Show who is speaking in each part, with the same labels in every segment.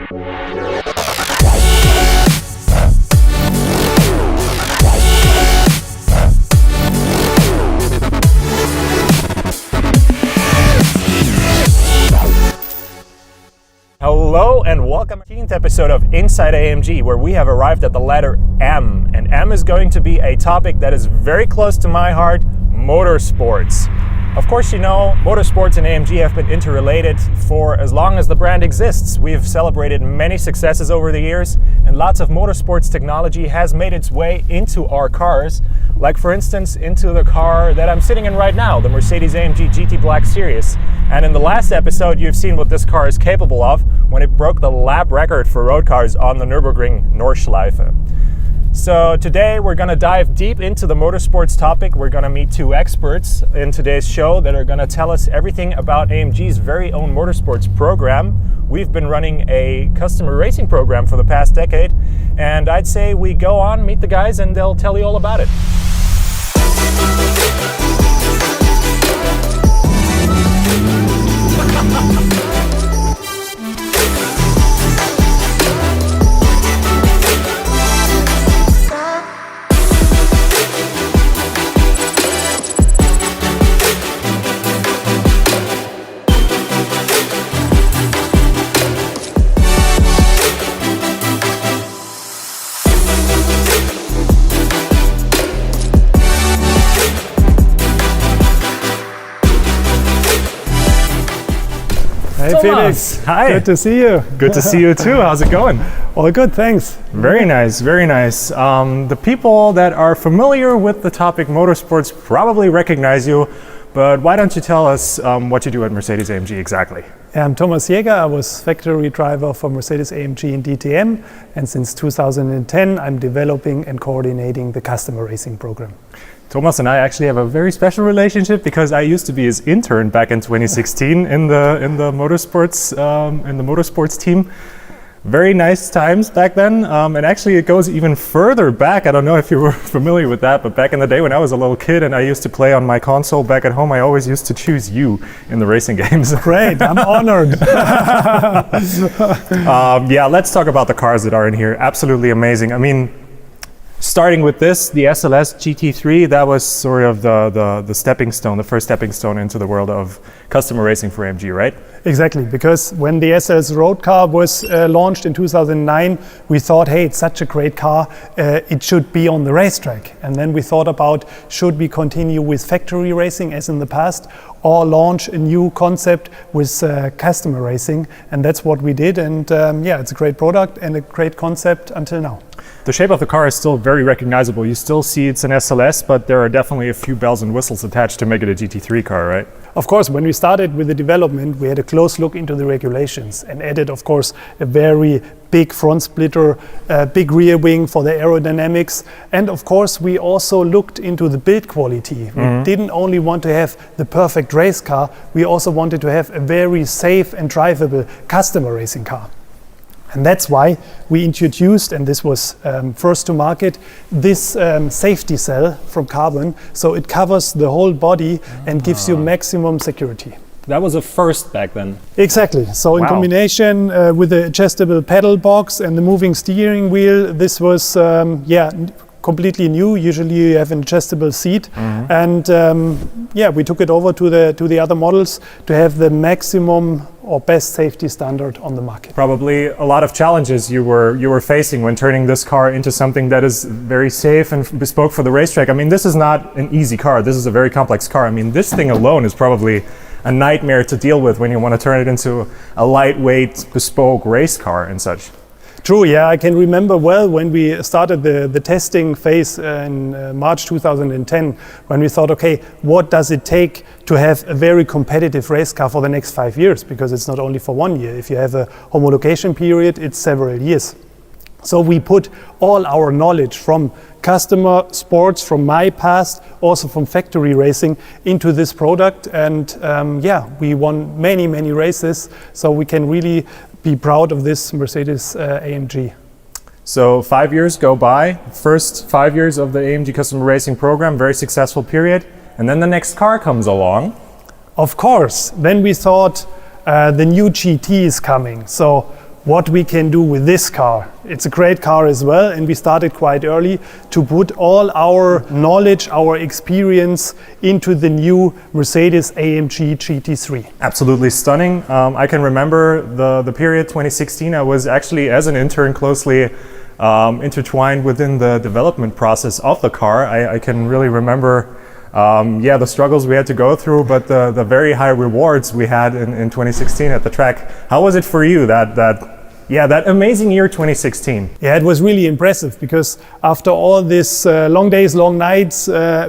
Speaker 1: Hello and welcome to the 15th episode of Inside AMG, where we have arrived at the letter M. And M is going to be a topic that is very close to my heart, motorsports. Of course, you know, motorsports and AMG have been interrelated for as long as the brand exists. We've celebrated many successes over the years, and lots of motorsports technology has made its way into our cars, like for instance into the car that I'm sitting in right now, the Mercedes-AMG GT Black Series. And in the last episode, you've seen what this car is capable of when it broke the lap record for road cars on the Nürburgring Nordschleife. So today we're going to dive deep into the motorsports topic. We're going to meet two experts in today's show that are going to tell us everything about AMG's very own motorsports program. We've been running a customer racing program for the past decade, and I'd say we go on, meet the guys, and they'll tell you all about it.
Speaker 2: Hey Felix,
Speaker 1: hi.
Speaker 2: Good to see you.
Speaker 1: Good to see you too. How's it going?
Speaker 2: All good, thanks.
Speaker 1: Very nice, very nice. The people that are familiar with the topic motorsports probably recognize you, but why don't you tell us what you do at Mercedes-AMG exactly?
Speaker 2: I'm Thomas Jäger. I was factory driver for Mercedes-AMG in DTM, and since 2010 I'm developing and coordinating the customer racing program.
Speaker 1: Thomas and I actually have a very special relationship because I used to be his intern back in 2016 in the motorsports team. Very nice times back then, and actually it goes even further back. I don't know if you were familiar with that, but back in the day when I was a little kid and I used to play on my console back at home, I always used to choose you in the racing games.
Speaker 2: Great, I'm honored.
Speaker 1: Yeah, let's talk about the cars that are in here. Absolutely amazing. I mean, starting with this, the SLS GT3, that was sort of the stepping stone, the first stepping stone into the world of customer racing for AMG, right?
Speaker 2: Exactly, because when the SLS road car was launched in 2009, we thought, hey, it's such a great car, it should be on the racetrack. And then we thought about, should we continue with factory racing as in the past, or launch a new concept with customer racing? And that's what we did, and yeah, it's a great product and a great concept until now.
Speaker 1: The shape of the car is still very recognizable. You still see it's an SLS, but there are definitely a few bells and whistles attached to make it a GT3 car, right?
Speaker 2: Of course, when we started with the development, we had a close look into the regulations and added, of course, a very big front splitter, big rear wing for the aerodynamics. And of course, we also looked into the build quality. We didn't only want to have the perfect race car, we also wanted to have a very safe and drivable customer racing car. And that's why we introduced, and this was first to market, this safety cell from carbon. So it covers the whole body and gives you maximum security.
Speaker 1: That was a first back then.
Speaker 2: Exactly. So in combination with the adjustable pedal box and the moving steering wheel, this was completely new. Usually you have an adjustable seat, and we took it over to the other models to have the maximum or best safety standard on the market.
Speaker 1: Probably a lot of challenges you were facing when turning this car into something that is very safe and bespoke for the racetrack. I mean, this is not an easy car. This is a very complex car. I mean, this thing alone is probably a nightmare to deal with when you want to turn it into a lightweight, bespoke race car and such.
Speaker 2: True, yeah, I can remember well when we started the testing phase in March 2010, when we thought, okay, what does it take to have a very competitive race car for the next 5 years? Because it's not only for 1 year. If you have a homologation period, it's several years. So we put all our knowledge from customer sports, from my past, also from factory racing, into this product. And we won many, many races. So we can really be proud of this Mercedes AMG.
Speaker 1: So 5 years go by, first 5 years of the AMG customer racing program, very successful period. And then the next car comes along.
Speaker 2: Of course, then we thought the new GT is coming. So what we can do with this car. It's a great car as well, and we started quite early to put all our knowledge, our experience into the new Mercedes-AMG GT3.
Speaker 1: Absolutely stunning. I can remember the period 2016. I was actually, as an intern, closely intertwined within the development process of the car. I can really remember the struggles we had to go through, but the very high rewards we had in 2016 at the track. How was it for you, that amazing year 2016?
Speaker 2: Yeah, it was really impressive, because after all this long days, long nights,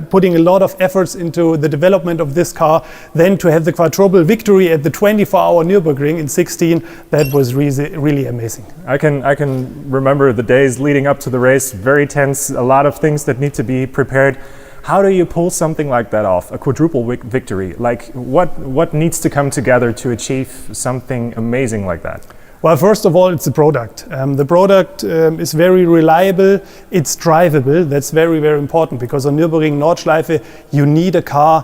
Speaker 2: putting a lot of efforts into the development of this car, then to have the quadruple victory at the 24-hour Nürburgring in 16, that was really amazing.
Speaker 1: I can remember the days leading up to the race, very tense, a lot of things that need to be prepared. How do you pull something like that off, a quadruple victory? Like, what needs to come together to achieve something amazing like that?
Speaker 2: Well, first of all, it's the product. The product is very reliable, it's drivable. That's very, very important, because on Nürburgring Nordschleife you need a car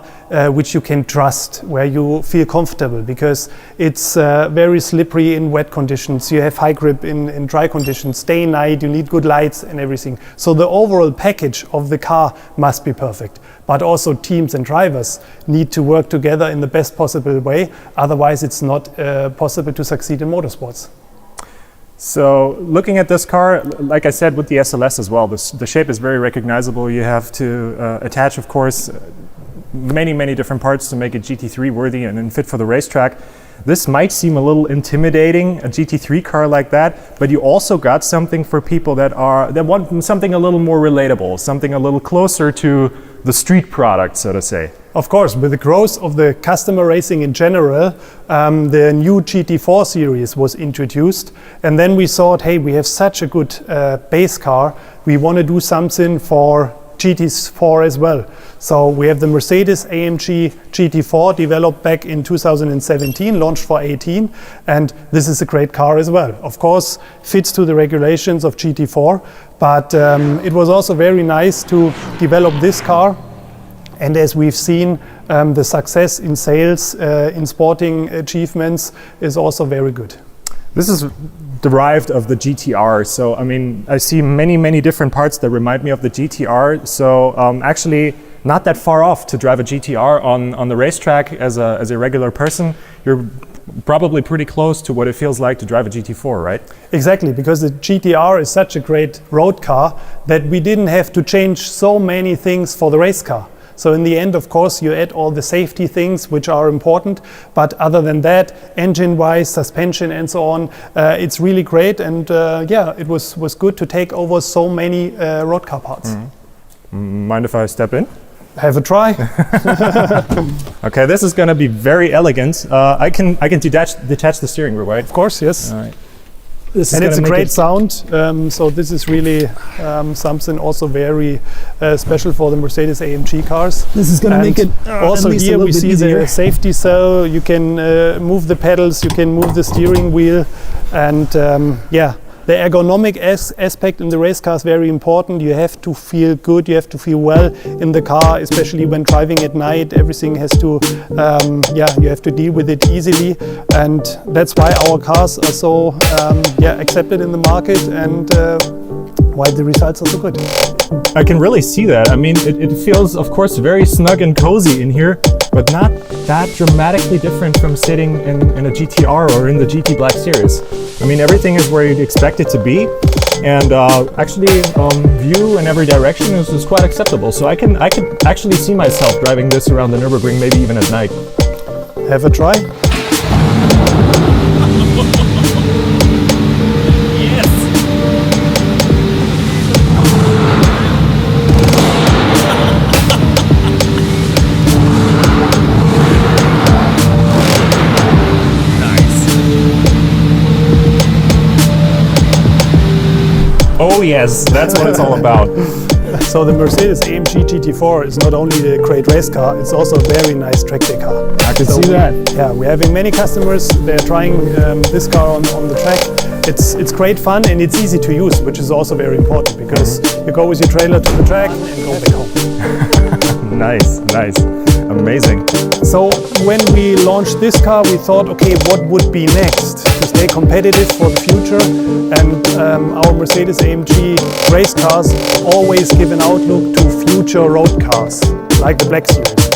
Speaker 2: which you can trust, where you feel comfortable, because it's very slippery in wet conditions. You have high grip in dry conditions, day and night, you need good lights and everything. So the overall package of the car must be perfect. But also teams and drivers need to work together in the best possible way. Otherwise, it's not possible to succeed in motorsports.
Speaker 1: So looking at this car, like I said, with the SLS as well, the shape is very recognizable. You have to attach, of course, many different parts to make it GT3 worthy and fit for the racetrack. This might seem a little intimidating, a GT3 car like that, but you also got something for people that want something a little more relatable, something a little closer to the street product, so to say.
Speaker 2: Of course, with the growth of the customer racing in general, the new GT4 series was introduced, and then we thought, hey, we have such a good base car, we want to do something for GT4 as well. So we have the Mercedes-AMG GT4 developed back in 2017, launched for 18, and this is a great car as well. Of course, fits to the regulations of GT4, but it was also very nice to develop this car. And as we've seen, the success in sales, in sporting achievements is also very good.
Speaker 1: This is derived of the GTR. So, I mean, I see many different parts that remind me of the GTR. So, actually, not that far off to drive a GTR on the racetrack as a regular person. You're probably pretty close to what it feels like to drive a GT4, right?
Speaker 2: Exactly, because the GTR is such a great road car that we didn't have to change so many things for the race car. So in the end, of course, you add all the safety things which are important, but other than that, engine-wise, suspension and so on, it's really great, and it was good to take over so many road car parts.
Speaker 1: Mm-hmm. Mind if I step in?
Speaker 2: Have a try.
Speaker 1: Okay, this is going to be very elegant. I can detach the steering wheel, right?
Speaker 2: Of course, yes.
Speaker 1: All right.
Speaker 2: And it's a great sound, so this is really something also very special for the Mercedes-AMG cars.
Speaker 3: This is going to make it
Speaker 2: also here we see the safety cell. You can move the pedals, you can move the steering wheel, and the ergonomic aspect in the race car is very important. You have to feel good, you have to feel well in the car, especially when driving at night. Everything has to, you have to deal with it easily, and that's why our cars are so accepted in the market, and why the results are so good.
Speaker 1: I can really see that. I mean, it feels, of course, very snug and cozy in here, but not that dramatically different from sitting in a GTR or in the GT Black Series. I mean, everything is where you'd expect it to be, and actually view in every direction is quite acceptable. So I could actually see myself driving this around the Nürburgring, maybe even at night.
Speaker 2: Have a try.
Speaker 1: Oh yes, that's what it's all about.
Speaker 2: So the Mercedes-AMG GT4 is not only a great race car, it's also a very nice track day car.
Speaker 1: I can see that.
Speaker 2: Yeah, we're having many customers, they're trying this car on the track. It's great fun and it's easy to use, which is also very important, because you go with your trailer to the track and go back home.
Speaker 1: Nice, amazing.
Speaker 2: So when we launched this car, we thought, okay, what would be next? stay competitive for the future. And our Mercedes-AMG race cars always give an outlook to future road cars, like the Black Series.